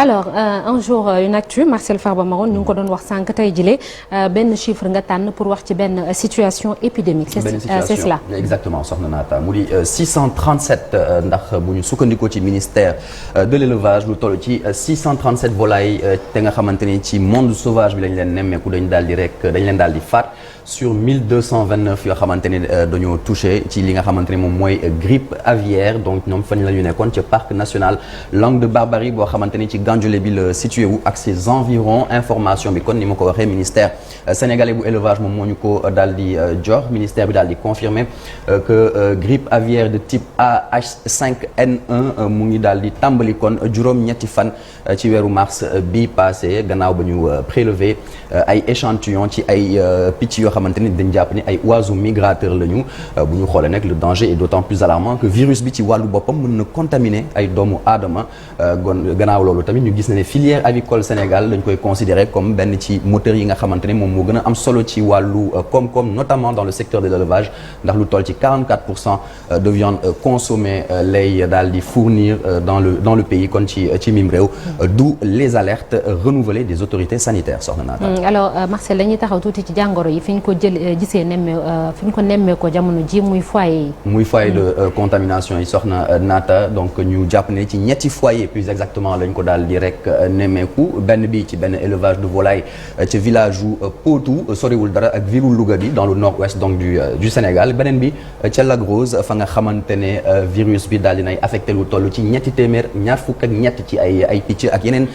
alors un jour une actu Marcel Farba Maron ñu ngi ko doon wax sànq tey jile benn chiffre nga tànn pour wax ci benn situation épidémique. c'est cela exactement soxna Naata mu di 637 ndax bu ñu sukkandikoo ci ministère de l'élevage lu toll ci 637 volailles te nga xamante ni ci monde sauvage bi lañ leen nemmeeku dañ leen daal di faat sur 1229 yoo xamante ni dañoo touché ci li nga xamante ni moom mooy grippe aviaire donc ñoom fan la ñu nekkoon ci parc national Langue de Barbarie boo xamante ni ci Gandiolé bi la situé wu ak ses environs information bi kon ni ma ko waxee ministère sénégalais bu élevage moom moo ñu ko daal di jox ministère bi daal di confirmer que grippe aviaire de type AH5N1 mu ngi daal di tàmbali kon juróom-ñetti fan ci weeru mars bi passé gannaaw ba ñu prélever ay échantillons ci ay picc yoo xamante ni dañ jàpp ni ay oiseaux migrateurs lañu bu ñu xoolee nag le danger est d'autant plus alarmant que virus bi ci wàllu boppam mën na contaminer ay doomu aadama gannaaw loolu tamit ñu gis ne filière avicole Sénégal dañ koy considérer comme benn ci moteur yi nga xamante ne moom moo gën a am solo ci wàllu koom-koom notamment dans le secteur de l'élevage ndax lu toll ci 44% de viande consommée lay daal di fournir dans le pays kon ci mim réew d'où les alertes renouvelées des autorités sanitaires soxna Naata. alors Marcel dañuy taxaw tuuti ci jàngoro yi fi ñu ko gisee fi ñu ko nemmee ko jamono ji muy foyer yi. muy foyer de contamination yi soxna Naata donc ñu jàpp ne ci ñetti foyer plus exactement lañ ko daal di rek nemmeeku benn bi ci benn élevage de volaille ci village u Potou soriwul dara ak ville Louga bi dans le nord-ouest donc du Sénégal beneen bi ca Lac Rose fa nga xamante ne virus bi daal dinay affecté lu toll ci ñetti téeméer ñaar fukk ak ñett ci ay picc ak yeneen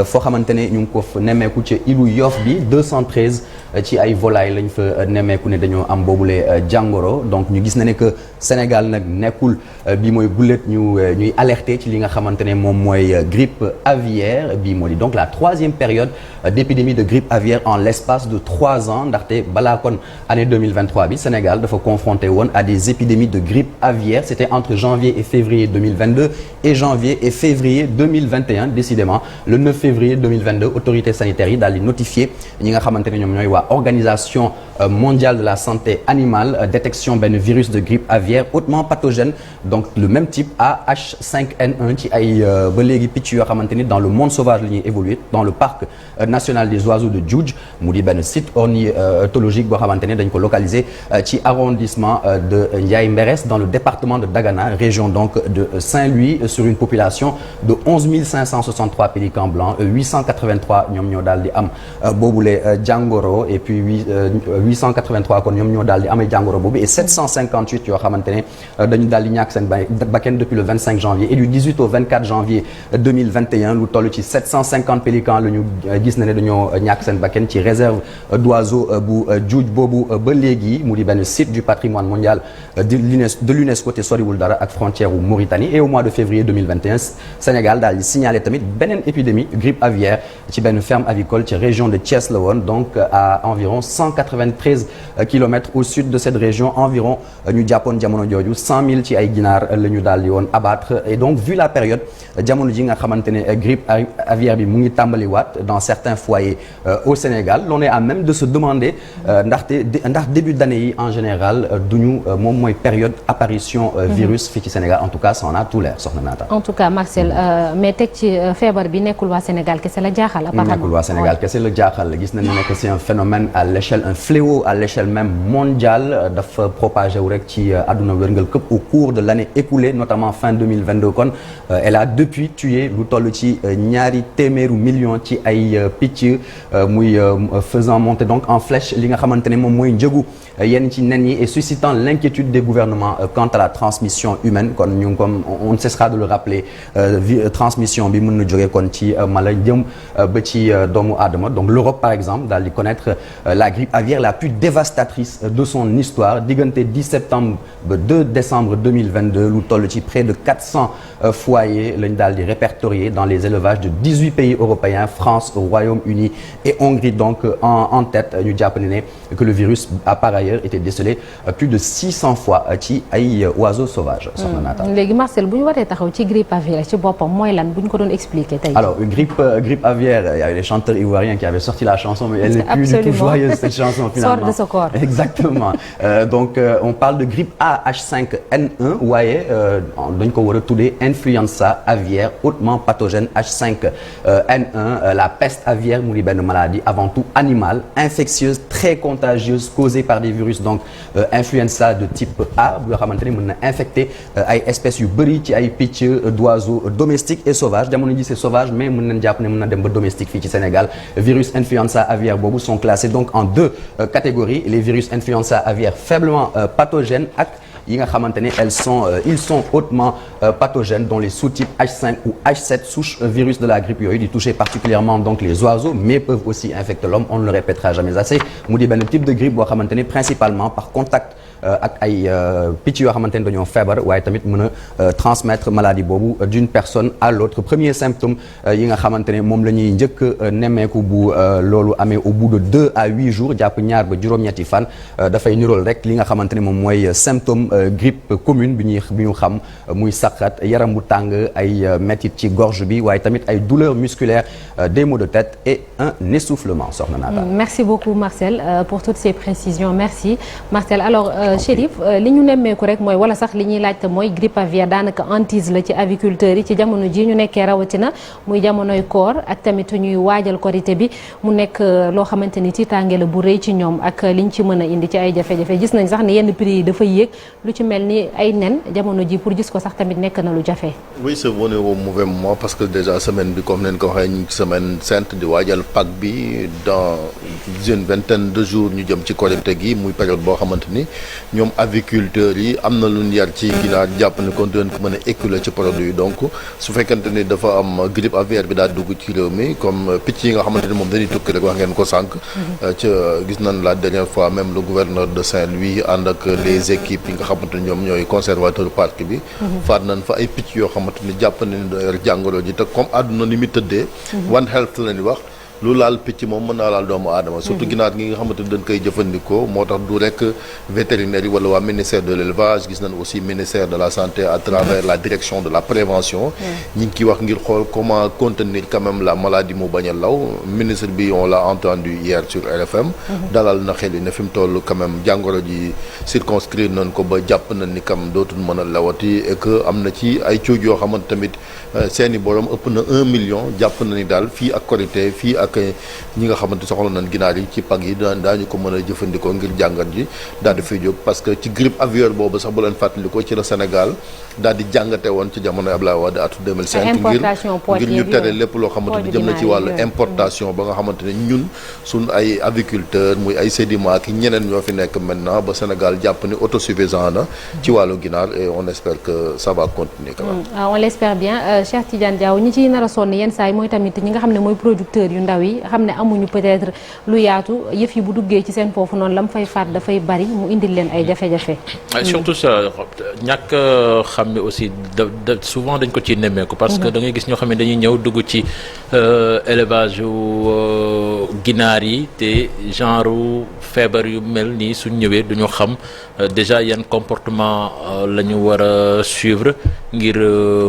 foo xamante ne ñu ngi ko nemmeeku ca ilu Yoff bi 213 ci ay volailles lañ fa nemmeeku ne dañoo am boobule jàngoro donc ñu gis na ne que Sénégal nag nekkul bi mooy gulet ñuy alerter ci li nga xamante ne moom mooy grippe aviaire bi moo di donc la troisième période d'épidémie de grippe aviaire en l'espace de 3 ans ndaxte balaa kon année 2023 bi Sénégal dafa confronté woon à des épidémies de grippe aviaire c'était entre janvier et février 2022 et janvier et février 2021 décidément le 9 février 2022 autorités sanitaires yi daal di notifié ñi nga xamante ne ñoom ñooy waa organisation mondiale de la santé animale détection benn virus de grippe aviaire hautement pathogène donc le même type AH5N1 ci ay ba léegi picc yoo xamante ni dans le monde sauvage la ñuy évoluer dans le parc national des oiseaux de Djoudj mu di benn site ornithologique boo xamante ne dañ ko localisé ci arrondissement de Ndiaye Mbérès dans le département de Dagana région donc de Saint-Louis sur une population de 11 563 pélicans blancs 883 ñoom ñoo daal di am boobule jàngoro et puis 883 kon ñoom ñoo daal di amee jàngoro boobu et 758 yoo xamante ne dañu daal di ñàkk seen bakkan depuis le 25 janvier et du 18 au 24 janvier 2021 lu toll ci 750 pélicans la ñu gis na ne dañoo ñàkk seen bakkan ci réserve d'oiseaux bu Djoudj boobu ba léegi mu di benn site du patrimoine mondial de l'UNESCO te soriwul dara ak frontière u Mauritanie et au mois de février 2021 Sénégal daal di signaler tamit beneen épidémie grippe aviaire ci benn ferme avicole ci région de Thiès la woon donc à environ 193 kilomètres au sud de cette région environ ñu jàppoon jamono jooju 100 000 ci ay ginaar la ñu daal di woon abattre et donc vu la période jamono ji nga xamante ne grippe aviaire bi mu ngi tàmbaliwaat dans certains foyers au Sénégal l'on est à même de se demander ndax début d'année yi en général duñu moom mooy période apparition virus fii ci Sénégal en tout cas ça en a tout l'air soxna Naata. en tout cas Marcel mais teg ci feebar bi nekkul waa Sénégal kese la jaaxal. nekkul waa Sénégal kese la jaaxal gis nañu ne que c'est un phénomène à l'échelle un fléau à l'échelle même mondiale dafa propagé wu rek ci àdduna wërngal këpp au cours de l'année écoulée notamment fin 2022 kon elle a depuis tué lu toll ci ñaari téeméeru millions ci ay picc muy faisant monter donc en flèche li nga xamante ne moom mooy njëgu yenn ci nen yi et suscitant l'inquiétude des gouvernements quant à la transmission humaine kon ñu comme on ne cessera de le rappeler transmission bi mën na jógee kon ci mala jëm ba ci doomu aadama donc l'Europe par exemple daal di connaître la grippe aviaire la plus dévastatrice de son histoire diggante 10 septembre ba 2 décembre 2022 lu toll ci près de 400 foyers lañ daal di répertorier dans les élevages de 18 pays européens France Royaume-Uni et Hongrie donc en tête ñu jàpp ne que le virus a par ailleurs été décelé plus de 600 fois ci ay oiseaux sauvages. soxna Naata. léegi Marcel bu ñu waree taxaw ci grippe aviaire ci boppam mooy lan bu ñu ko doon expliquer tey. alors grippe aviaire il y a les chanteurs ivoiriens qui avaient sorti la chanson mais elle n'est plus du tout joyeuse cette chanson finalement. sort de ce corps. exactement donc on parle de grippe AH5N1 waaye dañ ko war a tuddee influenza aviaire hautement pathogène H5N1 la peste aviaire mu di benn maladie avant tout animale infectieuse très contagieuse causée par des virus donc influenza de type A yoo xamante ni mën na infecter ay espèces yu bëri ci ay picc d'oiseaux domestiques et sauvages jamono ji c'est sauvage mais mën nañ jàpp ne mën na dem ba domestique fii ci Sénégal virus influenza aviaire boobu sont classés donc en deux catégories les virus influenza aviaire faiblement pathogènes ak yi nga xamante ne ils sont hautement pathogènes dont les sous-types H5 ou H7 souches virus de la grippe yooyu di toucher particulièrement donc les oiseaux mais peuvent aussi infecter l'homme on ne le répétera jamais assez mu di benn type de grippe boo xamante ne principalement par contact ak ay picc yoo xamante ne dañoo feebar waaye tamit mën a transmettre maladie boobu d'une personne à l'autre premier symptôme yi nga xamante ne moom la ñuy njëkk nemmeeku bu loolu amee au bout de 2 à 8 jours jàpp ñaar ba juróom-ñetti fan dafay nirool rek li nga xamante ne moom mooy symptôme grippe commune bi ñu xam muy saqat yaram bu tàng ay métit ci gorge bi waaye tamit ay douleurs musculaires des maux de tête et un essoufflement soxna Naata. Merci beaucoup Marcel pour toutes ces précisions merci Marcel alors Chérif li ñu nemmeeku rek mooy wala sax li ñuy laajte mooy grippe aviaire daanaka hantise la ci aviculteurs yi ci jamono ji ñu nekkee rawatina muy jamonoy koor ak tamit ñuy waajal korité bi mu nekk loo xamante ni tiitaange la bu rëy ci ñoom ak liñ ci mën a indi ci ay jafe-jafe gis nañ sax ne yenn prix yi dafa yéeg lu ci mel ni ay nen jamono ji pour gis ko sax tamit nekk na lu jafe. Oui c'est venu au mauvais moment parce que déjà semaine bi comme neen ko waxee ñu semaine sainte di waajal Pâques bi dans une vingtaine de jours ñu jëm ci korité gi muy période boo xamante ni ñoom aviculteurs yi am na lu ñu yar ci ginaar jàpp ne kon dinañ ko mën a écouler ci produit donc su fekkente ni dafa am grippe aviaire bi daal dugg ci réew mi comme picc yi nga xamante ni moom dañuy tukki rek wax ngeen ko sànq. ca gis nañ la dernière fois même le gouverneur de Saint-Louis ànd ak les équipes yi nga xamante ni ñoom ñooy conservateur parc bi. faat nañ fa ay picc yoo xamante ni jàpp nañ ne jàngoro ji te comme àdduna ni muy tëddee. One Health la ñuy wax. lu laal picc moom mën naa laal doomu aadama surtout ginaar gi nga xamante ni dañ koy jëfandikoo moo tax du rek vétérinaire yi wala waa ministère de l'élevage gis nañ aussi ministère de la santé à travers la direction de la prévention ñi ngi ciy wax ngir xool comment contenir quand même la maladie mu bañ a law ministre bi on l'a entendu hier sur RFM dalal na xel yi ne fi mu toll quand même jàngoro ji circonscrire nañ ko ba jàpp nañ ni kam dootul mën a lawati et que am na ci ay cooj yoo xamante tamit seeni borom ëpp na 1 million jàpp na ni daal fii ak korité fii ak ñi nga xamante soxla nañ ginaar yi ci pag yi daañu ko mën a jëfandikoo ngir jàngat ji daal di fiy jóg parce que ci grippe aviaire boobu sax bu leen fàttalikoo ci la Sénégal daal di jàngate woon ci jamono Abdoulaye Wade atu 2005 ngir ñu tere lépp loo xamante ni jëm na ci wàllu importation ba nga xamante ne ñun suñ ay aviculteurs muy ay sédiment ki ñeneen ñoo fi nekk maintenant ba Sénégal jàpp ni autosuffisant na ci wàllu ginaar et on espère que ça va continuer quand même. On l'espère bien Cheikh Tidiane Diaw ñi ciy nar a sonn yenn saa yi mooy tamit ñi nga xam ne mooy producteurs yu ndaw yi xam ne amuñu peut-être lu yaatu yëf yi bu duggee ci seen foofu noonu la mu fay faat dafay bari mu indil leen ay jafe-jafe. surtout ça ñàkk xam ne aussi souvent dañ ko ci nemmeeku. parce que da ngay gis ñoo xam ne dañuy ñëw dugg ci élevage ginaar yi te genre feebar yu mel nii suñ ñëwee duñu xam déjà yan comportement la ñu war a suivre ngir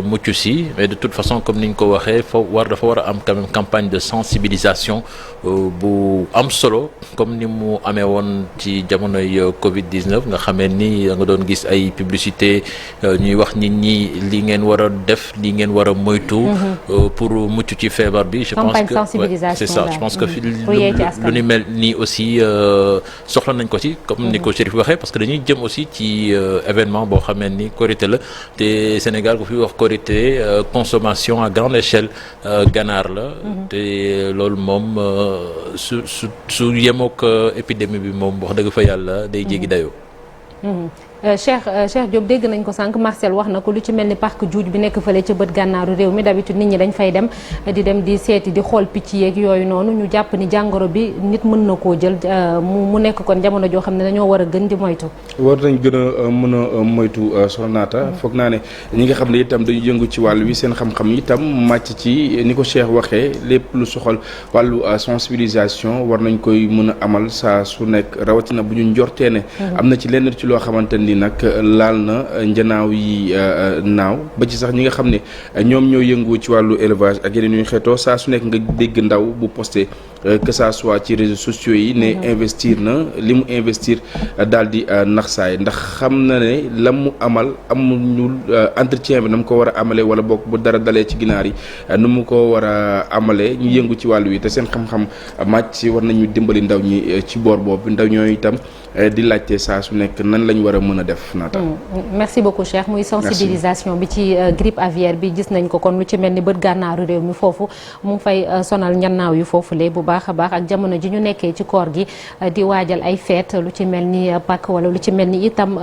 mucc si mais de toute façon comme ni ñu ko waxee dafa war a am quand même campagne de sensibilisation bu am solo comme ni mu amee woon ci jamonoy Covid-19 nga xamee ni nga doon gis ay publicité ñuy wax nit ñi li ngeen war a def li ngeen war a moytu pour mucc ci feebar bi. je pense que c'est ça je pense que lu ni mel nii aussi soxla nañ ko ci comme ni ko Chérif waxee parce que dañuy jëm aussi ci événement boo xamee ni Korité la te Sénégal ku fi wax Korité consommation à grande échelle ganaar la te loolu moom su yemook épidémie bi moom wax dëgg fa yàlla day jéggi dayoo. Cheikh Diop dégg nañ ko sànq Marcel wax na ko lu ci mel ni parc Djoudj bi nekk fële ca bët gànnaaru réew mi d'habitude nit ñi dañ fay dem di seeti di xool picc yeeg yooyu noonu ñu jàpp ni jàngoro bi nit mën na koo jël mu nekk kon jamono joo xam ne dañoo war a gën di moytu. war nañ gën a mën a moytu Soxna Naata foog naa ne ñi nga xam ne itam dañu yëngu ci wàllu wi seen xam-xam itam màcc ci ni ko Cheikh waxee lépp lu soxal wàllu sensibilisation war nañ koy mën a amal saa su nekk rawatina bu ñu njortee ne am na ci lenn ci loo xamante ni nag laal na njanaaw yi naaw ba ci sax ñi nga xam ne ñoom ñoo yëngu ci wàllu élevage ak yeneen yu xeetoo saa su nekk nga dégg ndaw bu posté que ça soit ci réseaux sociaux yi ne investir na li mu investir daal di nax saay ndax xam na ne la mu amal amuñu entretien bi na mu ko war a amalee wala bokk bu dara dalee ci ginaar yi nu mu ko war a amalee ñu yëngu ci wàllu wi te seen xam-xam màcc war nañu dimbali ndaw ñi ci boor boobu ndaw ñooy itam di laajte saa su nekk nan lañ war a mën a def naata. merci beaucoup Cheikh muy sensibilisation bi ci grippe aviaire bi gis nañ ko kon lu ci mel ni bët gànnaaru réew mi foofu mu ngi fay sonal ñannaaw yu foofu lee bu baax a baax ak jamono ji ñu nekkee ci koor gi di waajal ay fête lu ci mel ni Pâques wala lu ci mel ni itam